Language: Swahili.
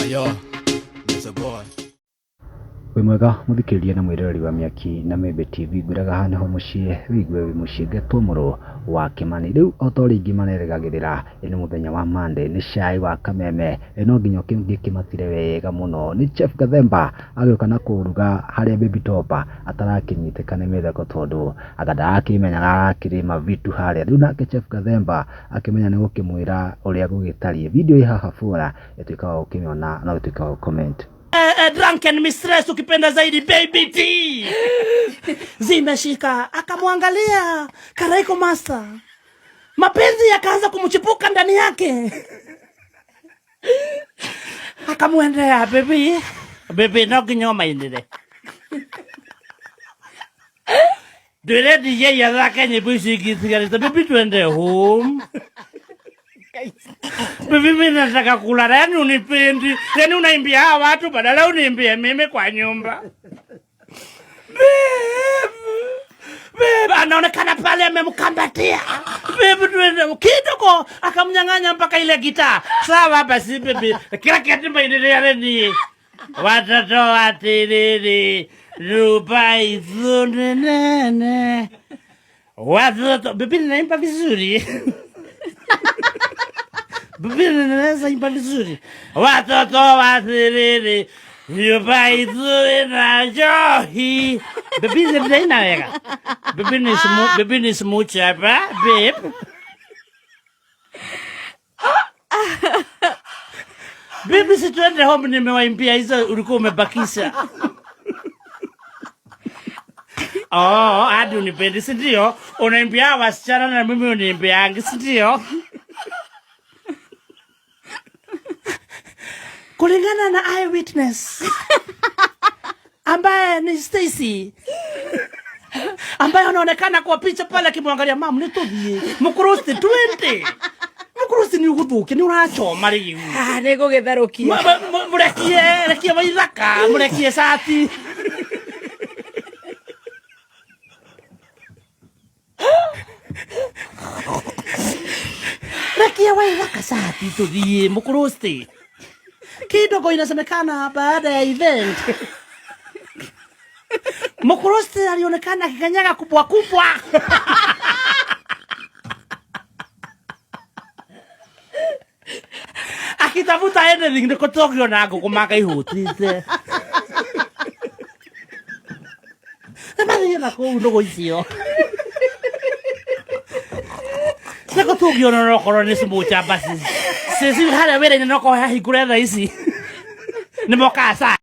Yo, there's a boy. Wimwega muthikiriria na mwiroreri wa Miaki na Membe TV ngwiraga hana ho mucie wigwe wi mucinge tomoro wa Kimani riu otori ingi maneregagirira ni muthenya wa Monday ni cai wa kameme no nginyo kingi kimatire wega muno ni Chef Gathemba agiuka na kuruga haria Baby Topa atarakinyitika ni mitheko tondu agada akimenyaga akirima vitu haria riu nake Chef Gathemba akimenya ni gukimwira uria gugitarie video ihaha fura etuikaga ukimiona na utuikaga comment. Drunken mistress ukipenda zaidi Baby T zimeshika, akamwangalia Karaiko Master, mapenzi yakaanza kumchipuka ndani yake, akamwendea baby no kinyoma indire dole DJ ya zake nyibushi kisigarita baby twende home. Bibi mimi nataka kula, yani unipendi, yani unaimbia hawa watu badala uniimbie mimi kwa nyumba. Bibi anaonekana pale amemkambatia. Bibi tuende kidogo akamnyang'anya mpaka ile gitaa. Sawa basi bibi, kila kitu maendelea ni watoto watiriri rupa izune nene. Watoto bibi naimba vizuri. Bibi naweza imba vizuri. Watoto watiriri nyumba izuri na johi. Bibi zinaina wega. Bibi ni smucha hapa, babe. Bibi si tuende home, nimewaimbia hizo ulikuwa umebakisha. Hadi unipendi si ndio? Unaimbia wasichana na mimi uniimbiangi si ndio? Kulingana na eyewitness ambaye ni Stacy, ambaye anaonekana kwa picha pale akimwangalia mama, nitudie mukurusti 20 mukurusti ni uguthuke ni urachoma riu nego getharukia murekie waithaka murekie sati rekia waithaka sati tudie mukurusti. Kidogo inasemekana baada ya event Mukurusti alionekana akikanyaga kubwa kubwa. Akitafuta anything niko Tokyo nako kumaka ihutite. Namani nako ndogo isio. Niko Tokyo nako ni smucha basi. Sisi hale wele nako hikure raisi. Ni mokasa.